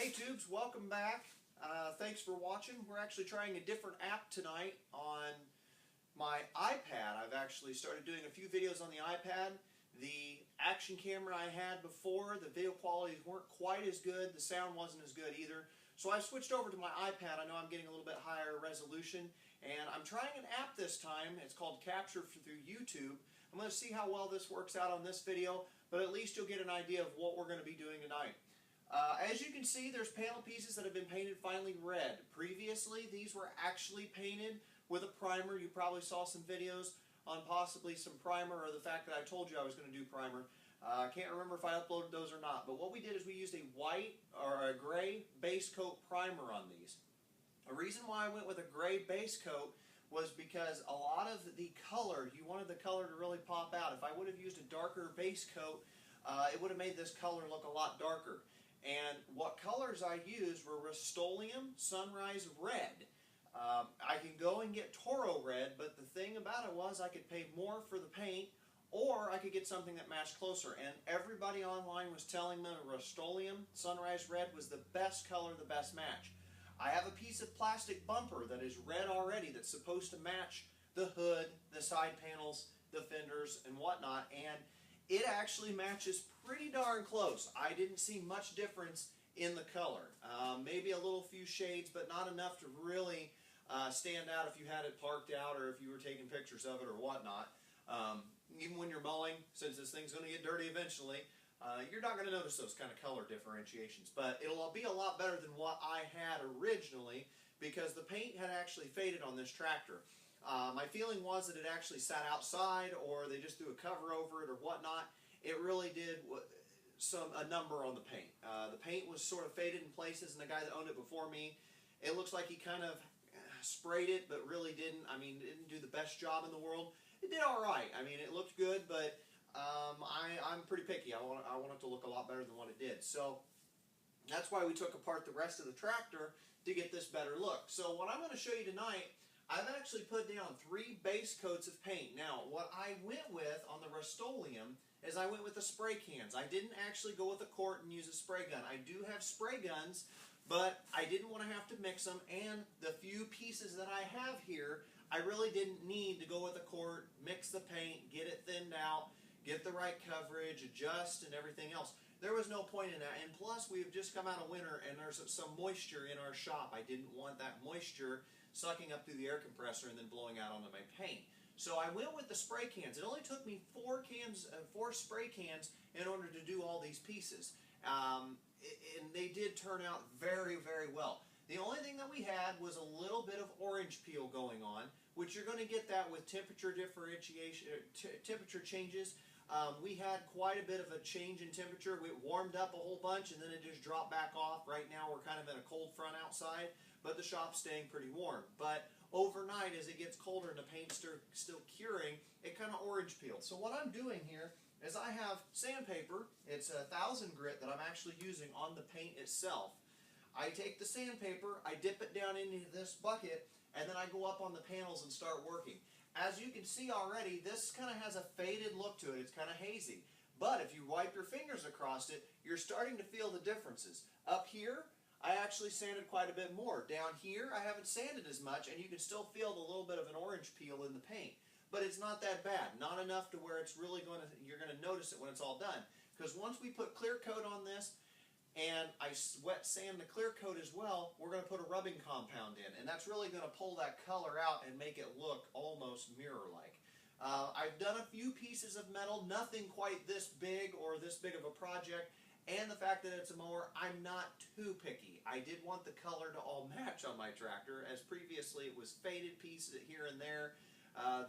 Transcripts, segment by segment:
Hey Tubes, welcome back. Thanks for watching. We're actually trying a different app tonight on my iPad. I've actually started doing a few videos on the iPad. The action camera I had before, the video qualities weren't quite as good, the sound wasn't as good either. So I switched over to my iPad. I know I'm getting a little bit higher resolution, and I'm trying an app this time. It's called Capture through YouTube. I'm going to see how well this works out on this video, but at least you'll get an idea of what we're going to be doing tonight. As you can see, there's panel pieces that have been painted finally red. Previously, these were actually painted with a primer. You probably saw some videos on possibly some primer, or the fact that I told you I was going to do primer. I can't remember if I uploaded those or not, but what we did is we used a white or a gray base coat primer on these. The reason why I went with a gray base coat was because a lot of the color, you wanted the color to really pop out. If I would have used a darker base coat, it would have made this color look a lot darker. And what colors I used were Rustoleum Sunrise Red. I can go and get Toro Red, but the thing about it was I could pay more for the paint, or I could get something that matched closer. And everybody online was telling me Rustoleum Sunrise Red was the best color, the best match. I have a piece of plastic bumper that is red already that's supposed to match the hood, the side panels, the fenders, and whatnot, and it actually matches pretty darn close. I didn't see much difference in the color. Maybe a little few shades, but not enough to really stand out if you had it parked out or if you were taking pictures of it or whatnot. Even when you're mowing, since this thing's going to get dirty eventually, you're not going to notice those kind of color differentiations. But it'll be a lot better than what I had originally, because the paint had actually faded on this tractor. My feeling was that it actually sat outside, or they just threw a cover over it or whatnot. It really did a number on the paint. The paint was sort of faded in places, and the guy that owned it before me, it looks like he kind of sprayed it, but really didn't. I mean, didn't do the best job in the world. It did all right. I mean, it looked good, but I'm pretty picky. I want it to look a lot better than what it did. So that's why we took apart the rest of the tractor to get this better look. So what I'm going to show you tonight, I've actually put down 3 base coats of paint. Now, what I went with on the Rustoleum is I went with the spray cans. I didn't actually go with a quart and use a spray gun. I do have spray guns, but I didn't want to have to mix them, and the few pieces that I have here, I really didn't need to go with a quart, mix the paint, get it thinned out, get the right coverage, adjust, and everything else. There was no point in that, and plus we've just come out of winter and there's some moisture in our shop. I didn't want that moisture sucking up through the air compressor and then blowing out onto my paint. So I went with the spray cans. It only took me 4 spray cans in order to do all these pieces. And they did turn out very, very well. The only thing that we had was a little bit of orange peel going on, which you're going to get that with temperature differentiation, temperature changes. We had quite a bit of a change in temperature. It warmed up a whole bunch and then it just dropped back off. Right now we're kind of in a cold front outside, but the shop's staying pretty warm. But overnight, as it gets colder and the paint's still curing, it kind of orange peeled. So what I'm doing here is I have sandpaper. It's 1000 grit that I'm actually using on the paint itself. I take the sandpaper, I dip it down into this bucket, and then I go up on the panels and start working. As you can see already, this kind of has a faded look to it. It's kind of hazy. But if you wipe your fingers across it, you're starting to feel the differences. Up here, I actually sanded quite a bit more. Down here, I haven't sanded as much, and you can still feel the little bit of an orange peel in the paint. But it's not that bad. Not enough to where it's really you're going to notice it when it's all done. Because once we put clear coat on this, and I wet sand the clear coat as well, we're going to put a rubbing compound in, and that's really going to pull that color out and make it look almost mirror-like. I've done a few pieces of metal, nothing quite this big or this big of a project, and the fact that it's a mower, I'm not too picky. I did want the color to all match on my tractor, as previously it was faded pieces here and there.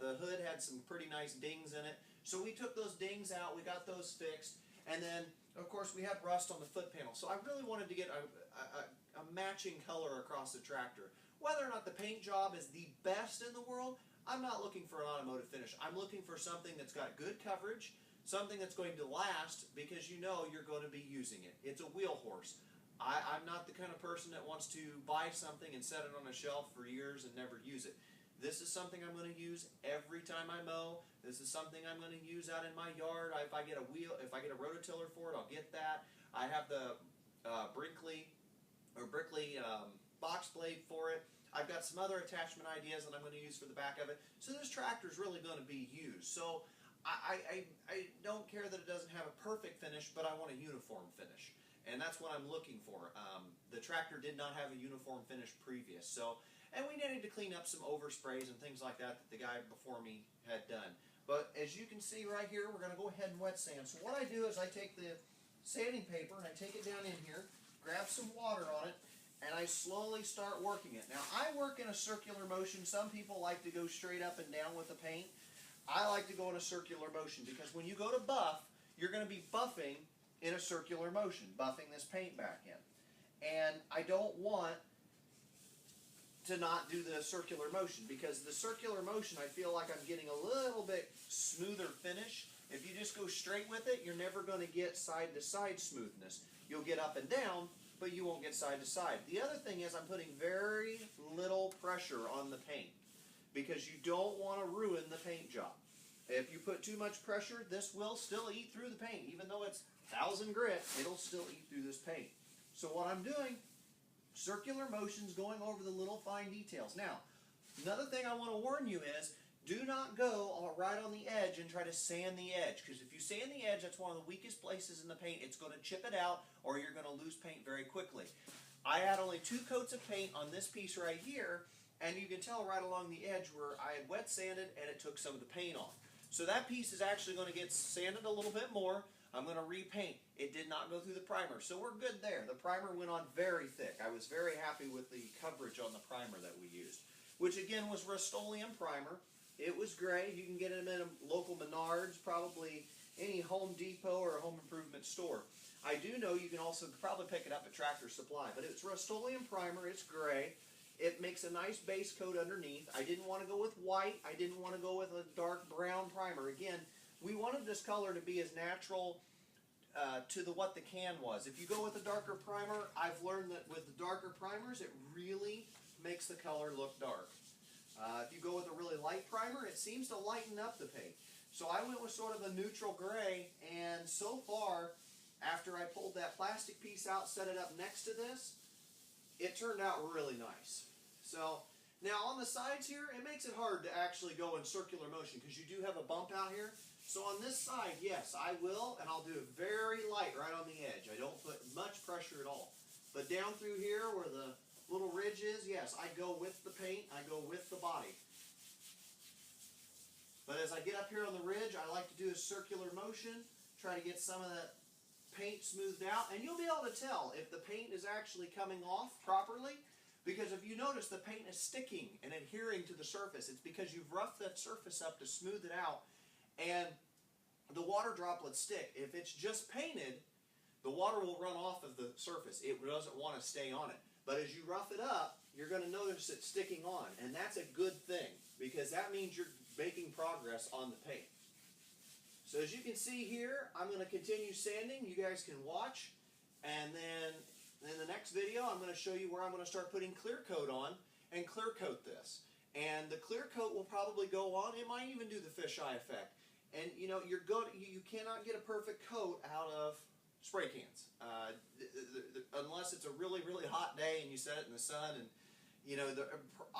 The hood had some pretty nice dings in it, so we took those dings out, we got those fixed. And then, of course, we had rust on the foot panel. So I really wanted to get a matching color across the tractor. Whether or not the paint job is the best in the world, I'm not looking for an automotive finish. I'm looking for something that's got good coverage, something that's going to last, because you know you're going to be using it. It's a wheel horse. I'm not the kind of person that wants to buy something and set it on a shelf for years and never use it. This is something I'm going to use every time I mow. This is something I'm going to use out in my yard. If I get a rototiller for it, I'll get that. I have the Brinkley or brickley box blade for it. I've got some other attachment ideas that I'm going to use for the back of it. So this tractor is really going to be used. So I don't care that it doesn't have a perfect finish, but I want a uniform finish. And that's what I'm looking for. The tractor did not have a uniform finish previous. And we needed to clean up some oversprays and things like that the guy before me had done. But as you can see right here, we're going to go ahead and wet sand. So what I do is I take the sanding paper and I take it down in here, grab some water on it, and I slowly start working it. Now, I work in a circular motion. Some people like to go straight up and down with the paint. I like to go in a circular motion because when you go to buff, you're going to be buffing in a circular motion, buffing this paint back in. And I don't want to not do the circular motion because the circular motion, I feel like I'm getting a little bit smoother finish. If you just go straight with it, you're never going to get side-to-side smoothness. You'll get up and down, but you won't get side-to-side. The other thing is I'm putting very little pressure on the paint because you don't want to ruin the paint job. If you put too much pressure, this will still eat through the paint. Even though it's 1000 grit, it'll still eat through this paint. So what I'm doing, circular motions going over the little fine details. Now, another thing I want to warn you is, do not go right on the edge and try to sand the edge, because if you sand the edge, that's one of the weakest places in the paint. It's going to chip it out, or you're going to lose paint very quickly. I had only 2 coats of paint on this piece right here, and you can tell right along the edge where I had wet sanded and it took some of the paint off. So that piece is actually going to get sanded a little bit more. I'm going to repaint. It did not go through the primer, so we're good there. The primer went on very thick. I was very happy with the coverage on the primer that we used, which again was Rustoleum primer. It was gray. You can get it in a local Menards, probably any Home Depot or a home improvement store. I do know you can also probably pick it up at Tractor Supply, but it's Rustoleum primer. It's gray. It makes a nice base coat underneath. I didn't want to go with white. I didn't want to go with a dark brown primer. Again, we wanted this color to be as natural to what the can was. If you go with a darker primer, I've learned that with the darker primers, it really makes the color look dark. If you go with a really light primer, it seems to lighten up the paint. So I went with sort of a neutral gray, and so far, after I pulled that plastic piece out, set it up next to this, it turned out really nice. So now on the sides here, it makes it hard to actually go in circular motion because you do have a bump out here. So on this side, yes, I will, and I'll do it very light right on the edge. I don't put much pressure at all. But down through here where the little ridge is, yes, I go with the paint, I go with the body. But as I get up here on the ridge, I like to do a circular motion, try to get some of that paint smoothed out, and you'll be able to tell if the paint is actually coming off properly, because if you notice the paint is sticking and adhering to the surface, it's because you've roughed that surface up to smooth it out, and the water droplets stick. If it's just painted, the water will run off of the surface. It doesn't want to stay on it. But as you rough it up, you're going to notice it sticking on, and that's a good thing, because that means you're making progress on the paint. So as you can see here, I'm going to continue sanding. You guys can watch. And then in the next video, I'm going to show you where I'm going to start putting clear coat on and clear coat this. And the clear coat will probably go on. It might even do the fisheye effect. And you know, you cannot get a perfect coat out of spray cans. Unless it's a really, really hot day and you set it in the sun and, you know, the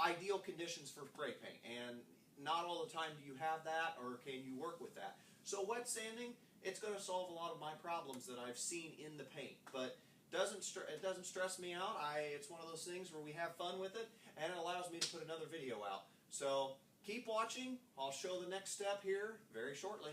ideal conditions for spray paint. And not all the time do you have that, or can you work with that. So wet sanding, it's going to solve a lot of my problems that I've seen in the paint, but it doesn't stress me out. It's one of those things where we have fun with it, and it allows me to put another video out. So keep watching. I'll show the next step here very shortly.